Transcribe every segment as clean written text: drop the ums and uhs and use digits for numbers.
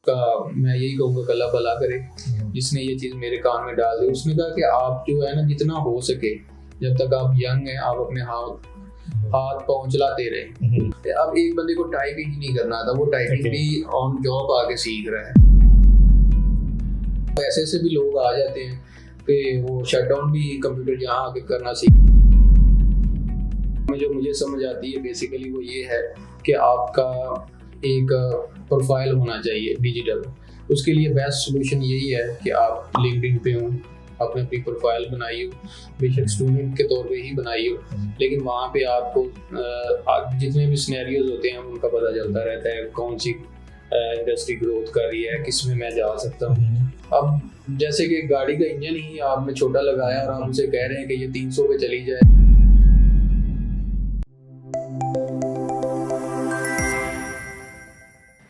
کا میں یہی کہوں گا کہ اللہ بھلا کرے جس نے یہ چیز میرے کان میں ڈال دی. اس نے کہا کہ آپ جو ہے نا جتنا ہو سکے جب تک آپ ینگ ہیں آپ اپنے ہاتھ پاؤں چلاتے رہے. اب ایک بندے کو ٹائپنگ ہی نہیں کرنا تھا, وہ ٹائپنگ بھی آن جاب آ کے سیکھ رہا ہے. ایسے ایسے بھی لوگ آ جاتے ہیں کہ وہ شٹ ڈاؤن بھی کمپیوٹر یہاں آ کے کرنا سیکھ. جو مجھے سمجھ آتی ہے بیسیکلی وہ یہ ہے کہ آپ کا ایک پروفائل ہونا چاہیے ڈیجیٹل. اس کے لیے بیسٹ سولوشن یہی ہے کہ آپ لنکڈ پہ ہوں, آپ نے اپنی پروفائل بنائی ہو, بے شک اسٹوڈنٹ کے طور پہ ہی بنائی ہو, لیکن وہاں پہ آپ کو جتنے بھی سینیریوز ہوتے ہیں ان کا پتہ چلتا رہتا ہے کون سی انڈسٹری گروتھ کر رہی ہے, کس میں جا سکتا ہوں. اب جیسے کہ گاڑی کا انجن ہی آپ نے چھوٹا لگایا اور آپ اسے کہہ رہے ہیں کہ یہ 300 پہ چلی جائے.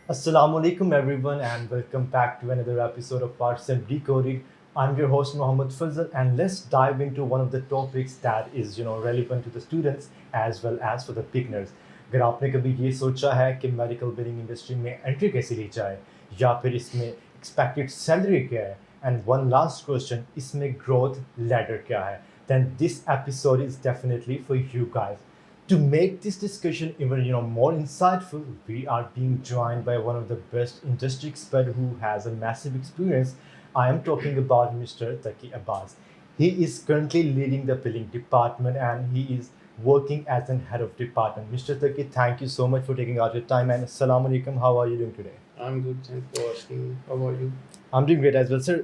Assalamu alaikum everyone and welcome back to another episode of Parts and Decoded. I'm your host Mohammed Fazal and let's dive into one of the topics that is relevant to the students as well as for the beginners. اگر آپ نے کبھی یہ سوچا ہے کہ medical billing industry میں entry کیسے لی جائے یا پھر اس میں ایکسپیکٹڈ سیلری کیا ہے اینڈ ون لاسٹ کوشچن اس میں گروتھ لیڈر کیا ہے, then this episode is definitely for you guys. To make this discussion even more insightful, we are being joined by one of the best industry experts who has a massive experience. I am talking about Mr. Taki Abbas. He is currently leading the billing department and he is working as an head of department. Mr. Taki, thank you so much for taking out your time and assalamu alaikum. How are you doing today? I'm good, thanks for asking. How are you? I'm doing great as well, sir.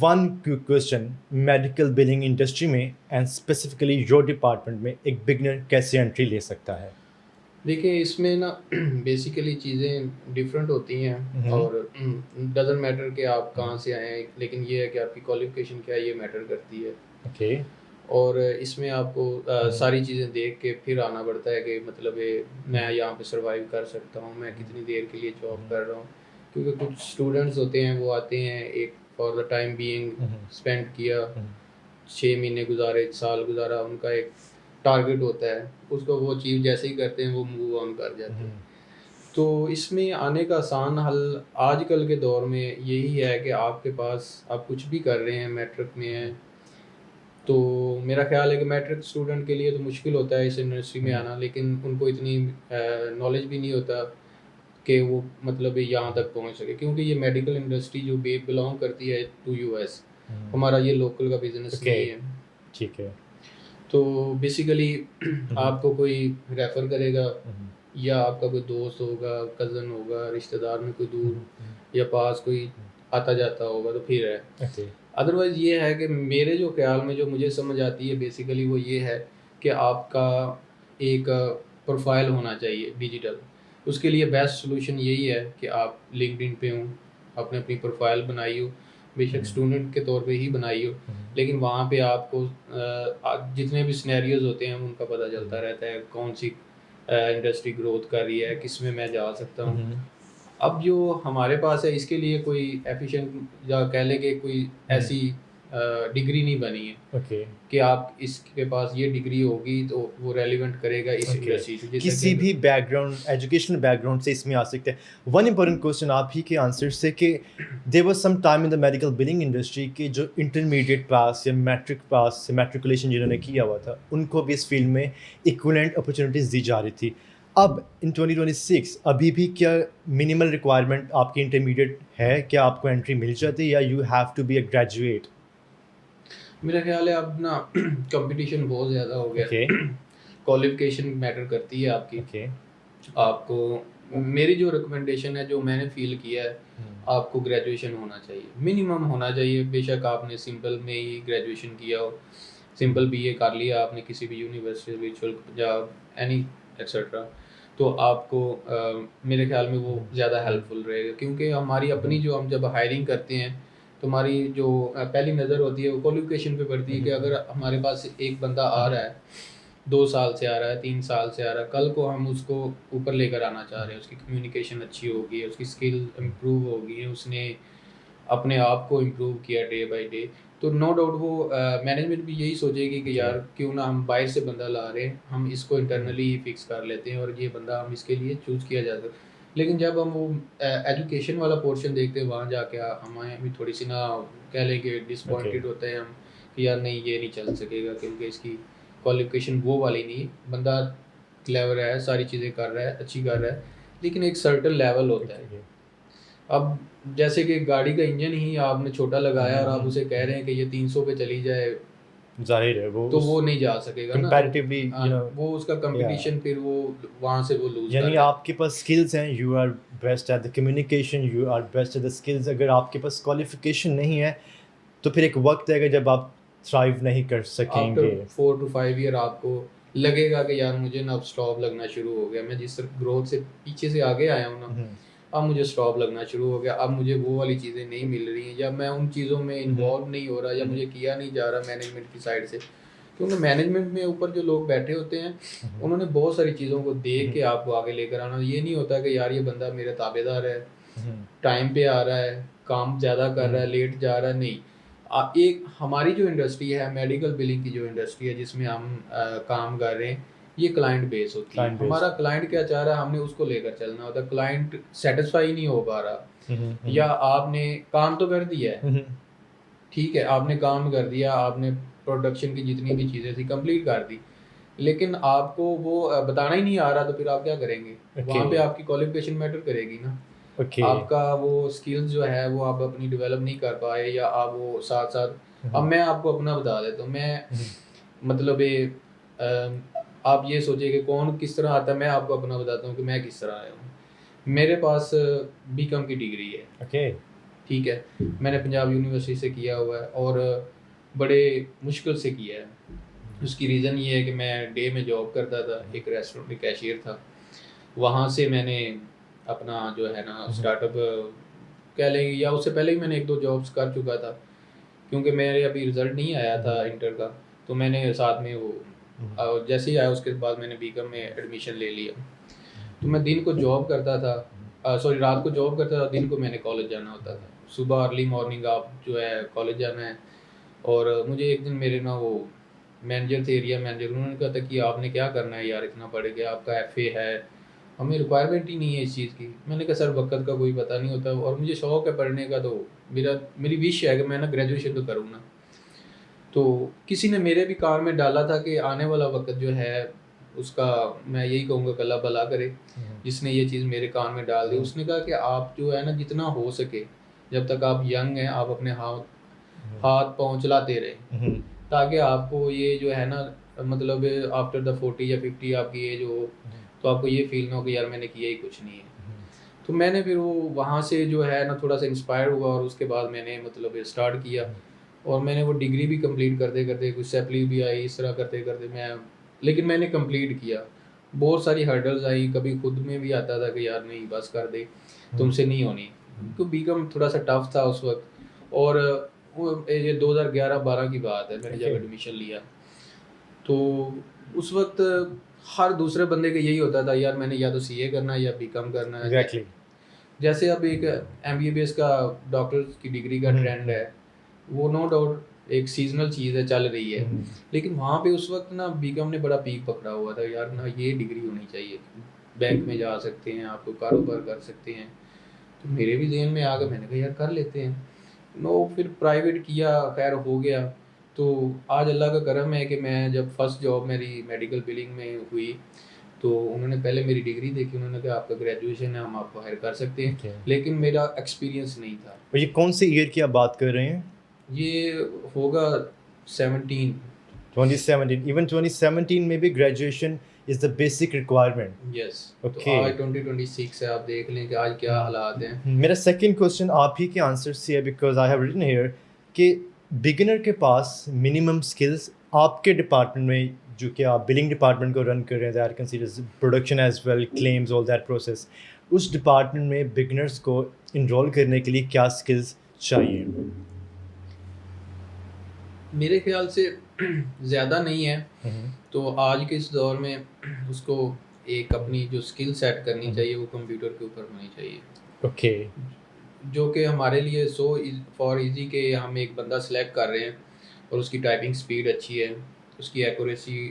One quick question, medical billing industry میں and specifically your department میں ایک beginner کیسے entry لے سکتا ہے؟ دیکھیں اس میں نا بیسیکلی چیزیں ڈفرینٹ ہوتی ہیں اور ڈزنٹ میٹر کہ آپ کہاں سے آئے ہیں, لیکن یہ ہے کہ آپ کی کوالیفیکیشن کیا ہے یہ میٹر کرتی ہے. اوکے. اور اس میں آپ کو ساری چیزیں دیکھ کے پھر آنا پڑتا ہے کہ مطلب میں یہاں پہ سروائیو کر سکتا ہوں, میں کتنی دیر کے لیے جاب کر رہا ہوں. کیونکہ کچھ اسٹوڈنٹس ہوتے ہیں وہ آتے ہیں ایک for the time being spend کیا, 6 مہینے گزارے, سال گزارا, ان کا ایک ٹارگیٹ ہوتا ہے, اس کو وہ اچیو جیسے ہی کرتے ہیں وہ موو آن کر جاتے ہیں. تو اس میں آنے کا آسان حل آج کل کے دور میں یہی ہے کہ آپ کے پاس آپ کچھ بھی کر رہے ہیں, میٹرک میں ہیں, تو میرا خیال ہے کہ میٹرک اسٹوڈنٹ کے لیے تو مشکل ہوتا ہے اس انڈسٹری میں آنا, لیکن ان کو اتنی نالج بھی نہیں ہوتا کہ وہ مطلب یہاں تک پہنچ سکے, کیونکہ یہ میڈیکل انڈسٹری جو بلانگ کرتی ہے ٹو یو ایس, ہمارا یہ لوکل کا بزنس نہیں ہے. ٹھیک ہے. تو بیسیکلی آپ کو کوئی ریفر کرے گا یا آپ کا کوئی دوست ہوگا, کزن ہوگا, رشتہ دار میں کوئی دور یا پاس کوئی آتا جاتا ہوگا تو پھر ہے. ادروائز یہ ہے کہ میرے جو خیال میں جو مجھے سمجھ آتی ہے بیسیکلی وہ یہ ہے کہ آپ کا ایک پروفائل ہونا چاہیے ڈیجیٹل. اس کے لیے بیسٹ سولوشن یہی ہے کہ آپ لنکڈ پہ ہوں, آپ نے اپنی پروفائل بنائی ہو, بے شک اسٹوڈنٹ کے طور پہ ہی بنائی ہو, لیکن وہاں پہ آپ کو جتنے بھی سینیریوز ہوتے ہیں ان کا پتہ چلتا رہتا ہے کون سی انڈسٹری گروتھ کر رہی ہے, کس میں جا سکتا ہوں. اب جو ہمارے پاس ہے اس کے لیے کوئی ایفیشینٹ یا کہہ لیں کہ کوئی ایسی ڈگری نہیں بنی ہے کہ آپ اس کے پاس یہ ڈگری ہوگی تو وہ ریلیونٹ کرے گا اس انڈسٹری سے. کسی بھی back ground educational back ground سے اس میں آ سکتے ہیں. ون امپورٹنٹ کوشچن آپ ہی کے آنسر سے کہ there was some time in the medical billing industry کہ جو انٹرمیڈیٹ پاس یا میٹرک پاس سے میٹریکولیشن جنہوں نے کیا ہوا تھا ان کو بھی اس فیلڈ میں ایکویلنٹ اپرچونیٹیز دی جا رہی تھی. اب ان 2026 ابھی بھی کیا منیمل ریکوائرمنٹ آپ کی انٹرمیڈیٹ ہے, کیا آپ کو انٹری مل جاتی ہے یا you have to be a graduate? میرا خیال ہے اب نا کمپٹیشن بہت زیادہ ہو گیا, کوالیفیکیشن میٹر کرتی ہے آپ کی. آپ کو میری جو ریکمنڈیشن ہے جو میں نے فیل کیا ہے, آپ کو گریجویشن ہونا چاہیے, منیمم ہونا چاہیے. بے شک آپ نے سمپل میں ہی گریجویشن کیا ہو, سمپل بی اے کر لیا آپ نے کسی بھی university virtual Punjab any etcetera, تو آپ کو میرے خیال میں وہ زیادہ ہیلپ فل رہے گا. کیونکہ ہماری اپنی جو ہم جب ہائرنگ کرتے ہیں تو ہماری جو پہلی نظر ہوتی ہے وہ کوالیفیکیشن پہ پڑتی ہے کہ اگر ہمارے پاس ایک بندہ آ رہا ہے 2 سال سے آ رہا ہے, 3 سال سے آ رہا ہے, کل کو ہم اس کو اوپر لے کر آنا چاہ رہے ہیں, اس کی کمیونیکیشن اچھی ہوگی, اس کی اسکل امپروو ہوگی, اس نے اپنے آپ کو امپروو کیا ڈے بائی ڈے, تو نو ڈاؤٹ وہ مینجمنٹ بھی یہی سوچے گی کہ یار کیوں نہ ہم باہر سے بندہ لا رہے ہیں, ہم اس کو انٹرنلی ہی فکس کر لیتے ہیں اور یہ بندہ ہم اس کے لیے چوز کیا جاتا ہے. لیکن جب ہم وہ ایجوکیشن والا پورشن دیکھتے ہیں وہاں جا کے ہمیں بھی تھوڑی سی نا کہہ لیں کہ ڈسپوائنٹڈ ہوتے ہیں ہم کہ یار نہیں یہ نہیں چل سکے گا کیونکہ اس کی کوالیفیکیشن وہ والی نہیں. بندہ کلیور ہے, ساری چیزیں کر رہا ہے, اچھی کر رہا ہے, لیکن ایک سرٹن لیول ہوتا ہے. اب جیسے کہ گاڑی کا انجن ہی آپ نے چھوٹا لگایا اور آپ اسے کہہ رہے ہیں کہ یہ 300 پہ چلی جائے, ظاہر ہے وہ تو وہ نہیں جا سکے گا نا. comparatively, وہ اس کا کمپٹیشن پھر وہ وہاں سے وہ لوز یعنی آپ کے پاس اسکلز ہیں, you are best at the communication, you are best at the skills. اگر آپ کے پاس کوالیفیکیشن نہیں ہے تو پھر ایک وقت آئے گا جب آپ تھرائیو نہیں کر سکیں گے. 4 to 5 ایئر آپ کو لگے گا کہ یار مجھے نا اب اسٹاپ لگنا شروع ہو گیا, میں جس طرح گروتھ سے پیچھے سے آگے آیا ہوں نا, اب مجھے اسٹاپ لگنا شروع ہو گیا, اب مجھے وہ والی چیزیں نہیں مل رہی ہیں, یا میں ان چیزوں میں انوالو نہیں ہو رہا, یا مجھے کیا نہیں جا رہا مینجمنٹ کی سائڈ سے. کیونکہ مینجمنٹ میں اوپر جو لوگ بیٹھے ہوتے ہیں انہوں نے بہت ساری چیزوں کو دیکھ کے آپ کو آگے لے کر آنا. یہ نہیں ہوتا کہ یار یہ بندہ میرا تابع دار ہے, ٹائم پہ آ رہا ہے, کام زیادہ کر رہا ہے, لیٹ جا رہا ہے. نہیں, ایک ہماری جو انڈسٹری ہے میڈیکل بلنگ کی جو انڈسٹری ہے جس میں ہم کام کر رہے ہیں, یہ کلائنٹ بیس ہوتی ہے. ہمارا کلائنٹ کیا چاہ رہا ہے ہم نے اس کو لے کر چلنا ہوتا ہے. کلائنٹ سیٹسفائی نہیں ہو پا رہا, یا آپ نے کام تو کر دیا ہے, ٹھیک ہے آپ نے کام کر دیا, آپ نے پروڈکشن کی جتنی بھی چیزیں تھی کمپلیٹ کر دی, لیکن آپ کو وہ بتانا ہی نہیں آ رہا, تو پھر آپ کیا کریں گے؟ وہاں پہ آپ کی کوالیفیکیشن میٹر کرے گی نا. آپ کا وہ اسکلز جو ہے وہ آپ اپنی ڈیولپ نہیں کر پائے, یا آپ وہ ساتھ ساتھ. اب میں آپ کو اپنا بتا دیتا ہوں, میں مطلب آپ یہ سوچیں کہ کون کس طرح آتا ہے, میں آپ کو اپنا بتاتا ہوں کہ میں کس طرح آیا ہوں. میرے پاس بی کام کی ڈگری ہے, ٹھیک ہے, میں نے پنجاب یونیورسٹی سے کیا ہوا ہے اور بڑے مشکل سے کیا ہے. اس کی ریزن یہ ہے کہ میں ڈے میں جاب کرتا تھا, ایک ریسٹورینٹ میں کیشیئر تھا. وہاں سے میں نے اپنا جو ہے نا اسٹارٹ اپ کہہ لیں گے, یا اس سے پہلے ہی میں نے 1-2 جابس کر چکا تھا, کیونکہ میرے ابھی رزلٹ نہیں آیا تھا انٹر کا, تو میں نے ساتھ میں وہ جیسے ہی آیا اس کے بعد میں نے بی کام میں ایڈمیشن لے لیا. تو میں دن کو جاب کرتا تھا, رات کو جاب کرتا تھا, دن کو میں نے کالج جانا ہوتا تھا. صبح ارلی مارننگ آپ جو ہے کالج جانا ہے. اور مجھے ایک دن میرے نا وہ مینیجر تھے, ایریا مینیجر, انہوں نے کہا تھا کہ آپ نے کیا کرنا ہے یار, اتنا پڑھ کے آپ کا ایف اے ہے, ہمیں ریکوائرمنٹ ہی نہیں ہے اس چیز کی. میں نے کہا سر وقت کا کوئی پتہ نہیں ہوتا, اور مجھے شوق ہے پڑھنے کا, تو میری وش ہے کہ میں نا گریجویشن تو کروں نا. تو کسی نے میرے بھی کار میں ڈالا تھا کہ آنے والا وقت جو ہے اس کا میں یہی کہوں گا کہ اللہ بھلا کرے, جس نے یہ چیز میرے کان میں ڈال دی. اس نے کہا کہ آپ جو ہے نا جتنا ہو سکے جب تک آپ ینگ ہیں آپ اپنے ہاتھ پاؤں چلاتے رہیں, تاکہ آپ کو یہ جو ہے نا مطلب آفٹر دا 40 یا 50 آپ کی ایج ہو تو آپ کو یہ فیل نہ ہو کہ یار میں نے کیا ہی کچھ نہیں ہے. تو میں نے پھر وہ وہاں سے جو ہے نا تھوڑا سا انسپائر ہوا, اور اس کے بعد میں نے مطلب اسٹارٹ کیا, اور میں نے وہ ڈگری بھی کمپلیٹ کرتے کرتے کچھ سیپلی بھی آئی, اس طرح کرتے کرتے لیکن میں نے کمپلیٹ کیا. بہت ساری ہرڈلز آئی, کبھی خود میں بھی آتا تھا کہ یار نہیں بس کر دے, تم سے نہیں ہونی, کیونکہ بی کام تھوڑا سا ٹف تھا اس وقت. اور وہ یہ 2011-12 کی بات ہے, میں نے جب ایڈمیشن لیا تو اس وقت ہر دوسرے بندے کا یہی ہوتا تھا یار میں نے یا تو سی اے کرنا ہے یا بی کام کرنا ہے. جیسے اب ایک ایم بی بی ایس کا ڈاکٹر کی ڈگری کا ٹرینڈ ہے, وہ نو ڈاؤٹ ایک سیزنل چیز ہے, چل رہی ہے, لیکن وہاں پہ اس وقت نا بی کام نے بڑا پیک پکڑا ہوا تھا یار نا, یہ ڈگری ہونی چاہیے, بینک میں جا سکتے ہیں, آپ کو کاروبار کر سکتے ہیں. تو میرے بھی ذہن میں آ گیا, میں نے کہا یار کر لیتے ہیں. پھر پرائیویٹ کیا, خیر ہو گیا. تو آج اللہ کا کرم ہے کہ میں جب فرسٹ جاب میری میڈیکل بلنگ میں ہوئی تو انہوں نے پہلے میری ڈگری دیکھی, انہوں نے کہا آپ کا گریجویشن ہے, ہم آپ کو ہائر کر سکتے ہیں, لیکن میرا ایکسپیرینس نہیں تھا. یہ کون سے ایئر کی آپ بات کر رہے ہیں؟ یہ ہوگا 2017. ایون 2017 میں بھی graduation is the basic requirement. Yes, آج 2026 ہے, آپ دیکھ لیں کہ آج کیا حالات ہیں. میرا سیکنڈ کوشچن آپ ہی کے آنسر سے ہے, because I have written here کہ بگنر کے پاس منیمم اسکلس آپ کے ڈپارٹمنٹ میں, جو کہ آپ بلنگ ڈپارٹمنٹ کو رن کر رہے ہیں, that considers production as well, claims, all that process, اس ڈپارٹمنٹ میں بگنرس کو انرول کرنے کے لیے کیا اسکلس چاہیے؟ میرے خیال سے زیادہ نہیں ہے. تو آج کے اس دور میں اس کو ایک اپنی جو اسکل سیٹ کرنی چاہیے وہ کمپیوٹر کے اوپر ہونی چاہیے. اوکے, جو کہ ہمارے لیے سو فار ایزی کہ ہم ایک بندہ سلیکٹ کر رہے ہیں اور اس کی ٹائپنگ سپیڈ اچھی ہے, اس کی accuracy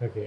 Okay.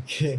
Okay.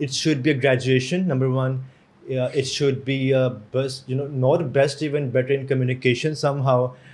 it should be a graduation, number one. It should be best, not best, even better in communication somehow.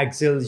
Excel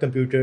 computer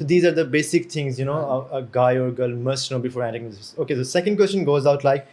So these are the basic things, a guy or girl must know before entering this. Okay, the second question goes out like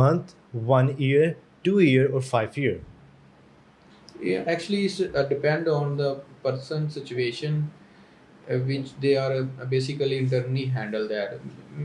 months, 1 year, 2 year or 5 year? Yeah, actually it's depend on the person situation which they are basically internally handle that.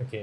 Okay.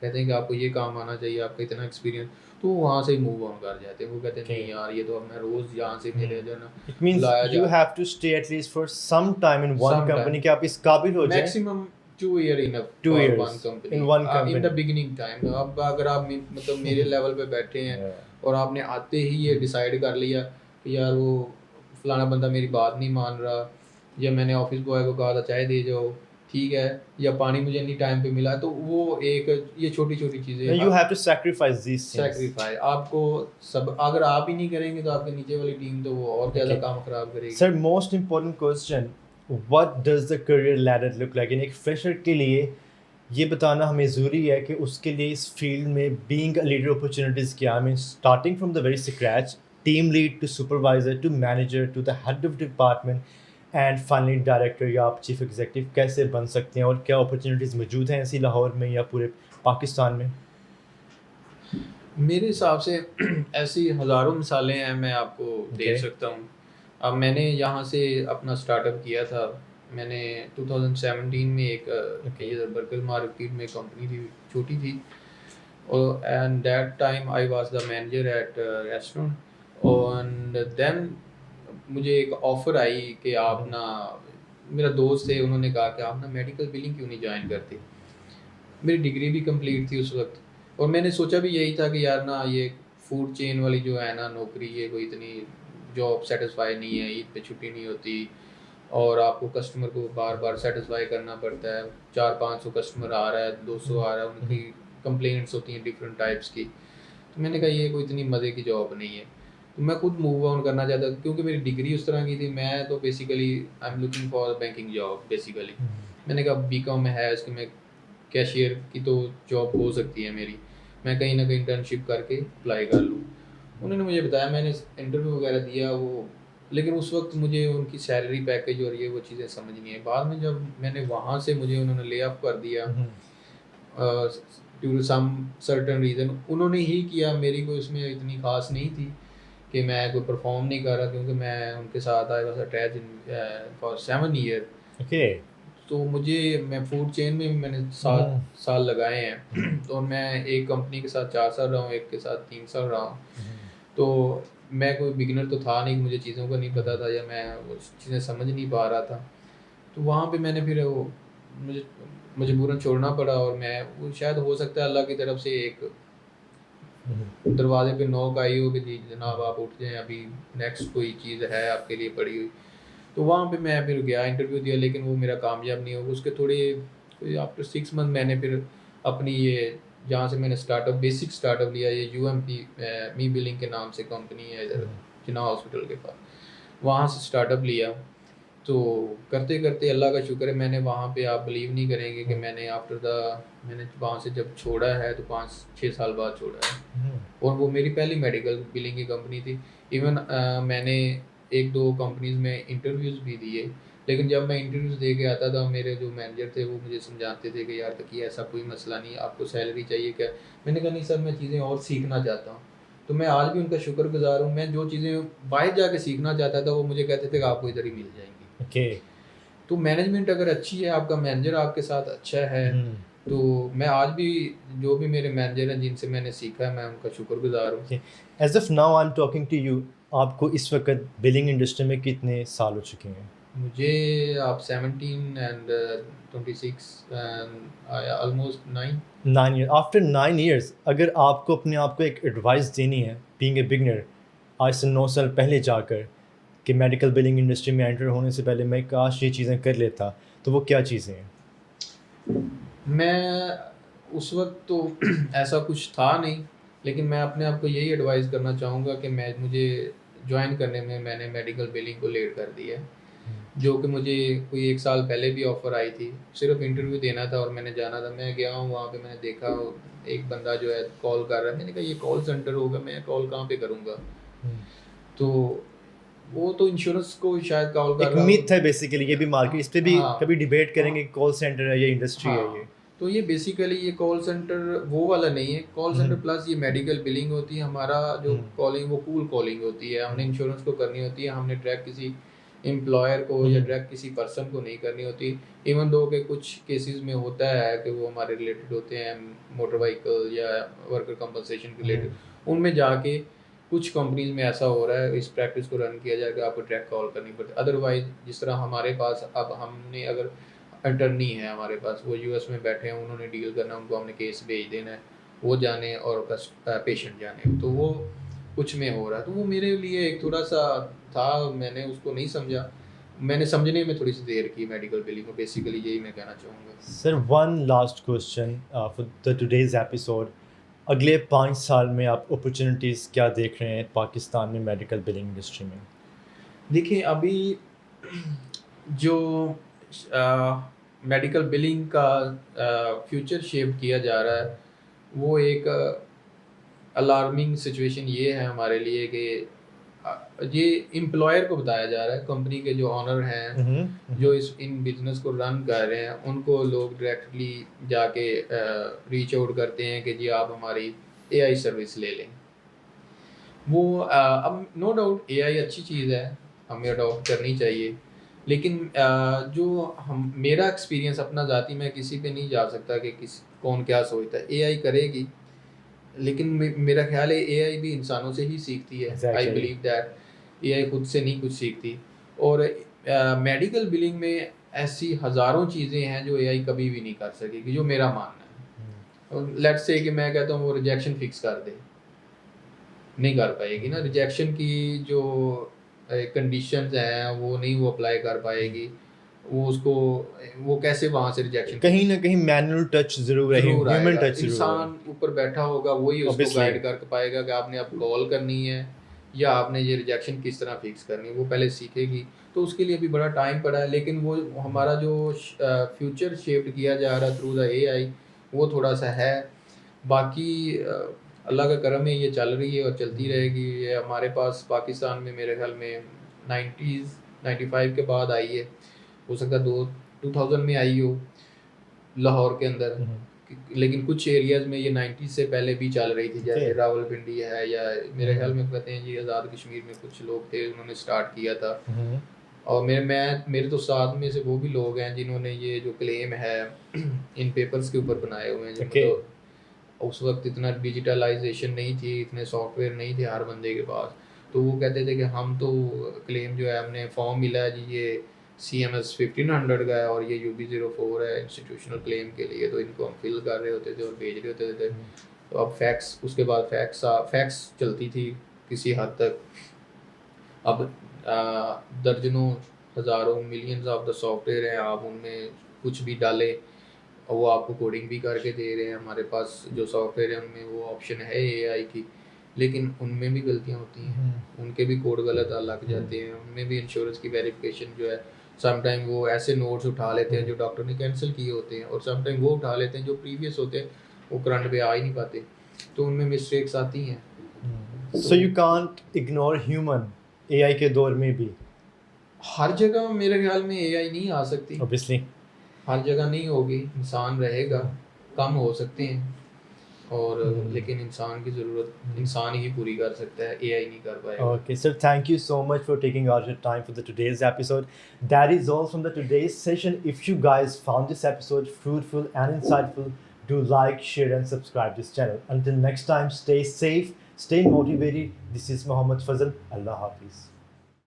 کہتے ہیں کہ آپ کو یہ کام آنا چاہیے, آپ کا اتنا ایکسپیرینس, تو وہاں سے موو آن کر جاتے ہیں. وہ کہتے ہیں نہیں یار یہ تو اب میں روز یہاں سے میرے جو ہے نا It means لایا you جاتا have to stay at least for some time in one Some company time. کہ آپ اس قابل ہو جائیں. Maximum 2 year enough 2 for years one company. in one company. In the beginning time. اب اگر آپ مطلب میرے لیول پہ بیٹھے ہیں اور آپ نے آتے ہی یہ ڈیسائیڈ کر لیا کہ یار وہ فلانا بندہ میری بات نہیں مان رہا, یا میں نے آفس بوائے کو کہا تھا چائے دے جاؤ, ٹھیک ہے, یا پانی مجھے نہیں ٹائم پہ ملا, تو وہ ایک یہ چھوٹی چھوٹی چیزیں you have to sacrifice these things. Sacrifice آپ کو سب, اگر آپ ہی نہیں کریں گے تو آپ کے نیچے والی ٹیم تو وہ اور زیادہ کام خراب کرے گی. Sir, most important question, what does the career ladder look like? یعنی ایک فریشر کے لیے یہ بتانا ہمیں ضروری ہے کہ اس کے لیے اس فیلڈ میں بینگ اے لیڈر اپرچونیٹیز کیا. I mean starting from the very scratch, team lead to supervisor to manager to the head of department and finally director یا آپ چیف ایگزیکٹو کیسے بن سکتے ہیں, اور کیا اپرچونیٹیز موجود ہیں ایسی لاہور میں یا پورے پاکستان میں؟ میرے حساب سے ایسی ہزاروں مثالیں ہیں, میں آپ کو دے سکتا ہوں. اب میں نے یہاں سے اپنا اسٹارٹ اپ کیا تھا, میں نے 2017 میں ایک برکر مارکیٹ میں کمپنی تھی, چھوٹی تھی, اور and that time I was the manager at restaurant. And then مجھے ایک آفر آئی کہ آپ نا, میرا دوست تھے, انہوں نے کہا کہ آپ نا میڈیکل بلنگ کیوں نہیں جوائن کرتے. میری ڈگری بھی کمپلیٹ تھی اس وقت, اور میں نے سوچا بھی یہی تھا کہ یار نا یہ فوڈ چین والی جو ہے نا نوکری, یہ کوئی اتنی جاب سیٹسفائی نہیں ہے, عید پہ چھٹی نہیں ہوتی, اور آپ کو کسٹمر کو بار بار سیٹسفائی کرنا پڑتا ہے. 400-500 کسٹمر آ رہا ہے, 200 آ رہا ہے, ان کی کمپلینٹس ہوتی ہیں ڈفرینٹ ٹائپس کی. تو میں نے کہا یہ کوئی اتنی مزے کی جاب نہیں ہے. تو میں خود موو آن کرنا چاہتا تھا, کیونکہ میری ڈگری اس طرح کی تھی. میں تو basically I am looking for banking job basically. میں نے کہا BCom میں ہے, اس کے میں کیشیئر کی تو جاب ہو سکتی ہے میری, میں کہیں نہ کہیں انٹرنشپ کر کے اپلائی کر لوں. انہوں نے مجھے بتایا, میں نے انٹرویو وغیرہ دیا وہ, لیکن اس وقت مجے ان کی سیلری پیکیج اور یہ وہ چیزیں سمجھ نہیں ہیں. بعد میں جب میں نے وہاں سے, مجھے انہوں نے لے آف کر دیا due to some certain reason. انہوں نے ہی کیا, میری کوئی اس میں اتنی خاص نہیں تھی کہ میں کوئی پرفارم نہیں کر رہا, کیونکہ میں ان کے ساتھ آیا تھا اٹیچ فار 7 ایئر. تو میں فوڈ چین میں میں نے 7 سال لگائے ہیں. تو میں ایک کمپنی کے ساتھ 4 سال رہا ہوں, ایک کے ساتھ 3 سال رہا ہوں. تو میں کوئی بگنر تو تھا نہیں, مجھے چیزوں کا نہیں پتا تھا, یا میں وہ چیزیں سمجھ نہیں پا رہا تھا. تو وہاں پہ میں نے پھر وہ مجھے مجبوراً چھوڑنا پڑا, اور میں وہ شاید ہو سکتا ہے اللہ کی طرف سے ایک دروازے پہ نوک آئی ہو کہ جی جناب آپ اٹھ جائیں, ابھی نیکسٹ کوئی چیز ہے آپ کے لیے پڑی ہوئی. تو وہاں پہ میں پھر گیا, انٹرویو دیا, لیکن وہ میرا کامیاب نہیں ہو. اس کے تھوڑے کوئی آفٹر 6 منتھ میں نے پھر اپنی یہ جہاں سے میں نے start up basic start up لیا, یہ UMP می بلنگ کے نام سے کمپنی ہے ادھر جناح ہاسپٹل کے پاس, وہاں سے اسٹارٹ اپ لیا. تو کرتے کرتے اللہ کا شکر ہے, میں نے وہاں پہ, آپ بلیو نہیں کریں گے کہ میں نے میں نے وہاں سے جب چھوڑا ہے تو 5-6 سال بعد چھوڑا ہے, اور وہ میری پہلی میڈیکل بلنگ کی کمپنی تھی. ایون میں نے 1-2 کمپنیز میں انٹرویوز بھی دیے, لیکن جب میں انٹرویوز دے کے آتا تھا, میرے جو مینیجر تھے وہ مجھے سمجھاتے تھے کہ یار تقی ایسا کوئی مسئلہ نہیں, آپ کو سیلری چاہیے کیا. میں نے کہا نہیں سر, میں چیزیں اور سیکھنا چاہتا ہوں. تو میں آج بھی ان کا شکر گزار ہوں. میں جو چیزیں باہر جا کے سیکھنا چاہتا تھا, وہ مجھے کہتے تھے کہ آپ کو ادھر ہی مل جائیں گی. تو مینجمنٹ اگر اچھی ہے, آپ کا مینیجر آپ کے ساتھ اچھا ہے, تو میں آج بھی جو بھی میرے مینیجر ہیں جن سے میں نے سیکھا ہے, میں ان کا شکر گزار ہوں. As of now I am talking to you, آپ کو اس وقت بلنگ انڈسٹری میں کتنے سال ہو چکے ہیں؟ مجھے آپ 17 and 26 almost 9 years. After 9 years, اگر آپ کو اپنے آپ کو ایک ایڈوائس دینی ہے بینگ اے بگنر, آج سے 9 سال پہلے جا کر, کہ میڈیکل بلنگ انڈسٹری میں انٹر ہونے سے پہلے میں کاش یہ چیزیں کر لیتا, تو وہ کیا چیزیں ہیں؟ میں اس وقت تو ایسا کچھ تھا نہیں, لیکن میں اپنے آپ کو یہی ایڈوائز کرنا چاہوں گا کہ مجھے جوائن کرنے میں نے میڈیکل بلنگ کو لیٹ کر دیا ہے, جو کہ مجھے کوئی 1 سال پہلے بھی آفر آئی تھی. صرف انٹرویو دینا تھا اور میں نے جانا تھا. میں گیا ہوں وہاں پہ, میں نے دیکھا ایک بندہ جو ہے کال کر رہا ہے. میں نے کہا یہ کال سینٹر ہوگا, میں کال کہاں پہ کروں گا. تو وہ تو انشورنس کو شاید کال کر رہا ہے. ایک میتھ ہے بیسیکلی, یہ بھی مارکیٹ, اس پہ بھی کبھی ڈیبیٹ کریں گے کال سینٹر ہے یا انڈسٹری ہے. یہ تو یہ بیسیکلی یہ کال سینٹر وہ والا نہیں ہے. کال سینٹر پلس یہ میڈیکل بلنگ ہوتی ہے. ہمارا جو کالنگ وہ کول کالنگ ہوتی ہے, ہم نے انشورنس کو کرنی ہوتی ہے, ہم نے ٹریک کسی امپلائر کو یا ڈائریکٹ کسی پرسن کو نہیں کرنی ہوتی. ایون دو کہ کچھ کیسز میں ہوتا ہے کہ وہ ہمارے ریلیٹڈ ہوتے ہیں موٹر وہیکل یا ورکر کمپنسیشن کے ریلیٹڈ, ان میں جا کے کچھ کمپنیز میں ایسا ہو رہا ہے اس پریکٹس کو رن کیا جائے کہ آپ کو ڈائریکٹ کال کرنی پڑتی. ادروائز جس طرح ہمارے پاس اب ہم نے اگر اٹرنی ہے ہمارے پاس, وہ یو ایس میں بیٹھے ہیں, انہوں نے ڈیل کرنا, ان کو ہم نے کیس بھیج دینا ہے, وہ جانے اور پیشنٹ جانے, تو وہ کچھ میں ہو رہا ہے. تو وہ میرے لیے ایک تھوڑا سا تھا, میں نے اس کو نہیں سمجھا, میں نے سمجھنے میں تھوڑی سی دیر کی میڈیکل بلنگ کو. بیسیکلی یہی میں کہنا چاہوں گا. Sir one last question for the today's episode, اگلے 5 سال میں آپ اپرچونیٹیز کیا دیکھ رہے ہیں پاکستان میں میڈیکل بلنگ انڈسٹری میں؟ دیکھیں ابھی جو میڈیکل بلنگ کا فیوچر شیپ کیا جا رہا ہے وہ ایک الارمنگ سچویشن یہ ہے ہمارے لیے کہ یہ امپلائر کو بتایا جا رہا ہے, کمپنی کے جو آنر ہیں جو ان بزنس کو رن کر رہے ہیں ان کو لوگ ڈائریکٹلی جا کے ریچ آؤٹ کرتے ہیں کہ جی آپ ہماری اے آئی سروس لے لیں. وہ اب نو ڈاؤٹ اے آئی اچھی چیز ہے, ہمیں اڈاپٹ کرنی چاہیے, لیکن جو میرا ایکسپیرینس اپنا ذاتی, میں کسی پہ نہیں جا سکتا کہ کون کیا سوچتا ہے. اے آئی کرے گی, لیکن میرا خیال ہے اے آئی بھی انسانوں سے ہی سیکھتی ہے. آئی بلیو دیٹ اے آئی خود سے نہیں کچھ سیکھتی. اور میڈیکل بلنگ میں ایسی ہزاروں چیزیں ہیں جو اے آئی کبھی بھی نہیں کر سکے گی, جو میرا ماننا ہے. لیٹس سے کہ میں کہتا ہوں وہ ریجیکشن فکس کر دے, نہیں کر پائے گی نا. ریجیکشن کی جو کنڈیشنز ہیں وہ نہیں وہ اپلائی کر پائے گی. وہ اس کو وہ کیسے وہاں سے ریجیکشن, کہیں نہ کہیں مینول ٹچ ضرور ہے, ہیومن ٹچ ضرور ہے. انسان اوپر بیٹھا ہوگا وہی اس کو گائیڈ کر پائے گا کہ آپ نے اب کال کرنی ہے یا آپ نے یہ ریجیکشن کس طرح فکس کرنی ہے, وہ پہلے سیکھے گی. تو اس کے لیے بھی بڑا ٹائم پڑا ہے, لیکن وہ ہمارا جو فیوچر شیپڈ کیا جا رہا ہے تھرو دا اے آئی وہ تھوڑا سا ہے. باقی اللہ کا کرم ہے, یہ چل رہی ہے اور چلتی رہے گی. یہ ہمارے پاس پاکستان میں میرے خیال میں 95 کے بعد آئی ہے, ہو سکتا ہے 2000 میں آئی ہو لاہور کے اندر, لیکن کچھ ایریاز میں یہ 90 سے پہلے بھی چل رہی تھی, جیسے راول پنڈی ہے, یا میرے خیال میں کہتے ہیں جی آزاد کشمیر میں کچھ لوگ تھے انہوں نے سٹارٹ کیا تھا. اور میرے تو ساتھ میں سے وہ بھی لوگ ہیں جنہوں نے یہ جو کلیم ہے ان پیپرز کے اوپر بنائے ہوئے ہیں. جو اس وقت اتنا ڈیجیٹلائزیشن نہیں تھی, اتنے سافٹ ویئر نہیں تھے ہر بندے کے پاس, تو وہ کہتے تھے کہ ہم تو کلیم جو ہے ہم نے فارم ملا ہے جی یہ CMS 1500 کا ہے اور یہ UB04 ہے انسٹیٹیوشنل کلیم کے لیے, تو ان کو ہم فل کر رہے ہوتے تھے اور بھیج رہے ہوتے تھے. تو اب فیکس, اس کے بعد فیکس چلتی تھی کسی حد تک. اب درجنوں ہزاروں millions of the soft where ہیں, آپ ان میں کچھ بھی ڈالیں وہ آپ کو کوڈنگ بھی کر کے دے رہے ہیں. ہمارے پاس جو سافٹ ویئر ہے ان میں وہ آپشن ہے اے آئی کی, لیکن ان میں بھی غلطیاں ہوتی ہیں, ان کے بھی کوڈ غلط لگ جاتے ہیں. ان میں بھی انشورنس کی ویریفیکیشن جو ہے سم ٹائم وہ ایسے نوٹس اٹھا لیتے ہیں جو ڈاکٹر نے کینسل کیے ہوتے ہیں, اور سم ٹائم وہ اٹھا لیتے ہیں جو پریویس ہوتے ہیں, وہ کرنٹ پہ آ ہی نہیں پاتے, تو ان میں مسٹیکس آتی ہیں. So you can't ignore human A I کے دور میں بھی. ہر جگہ میرے خیال میں اے آئی نہیں آ سکتی, اوبیسلی ہر جگہ نہیں ہوگی, انسان رہے گا, کم ہو سکتے ہیں, اور لیکن انسان کی ضرورت انسان ہی پوری کر سکتا ہے, اے آئی نہیں کر پائے گا. Okay, sir, thank you so much for taking out your time for the today's episode. That is all from the today's session. If you guys found this episode fruitful and insightful, do like, share and subscribe this channel. Until next time, stay safe, stay motivated. This is Mohammed Fazal. Allah Hafiz.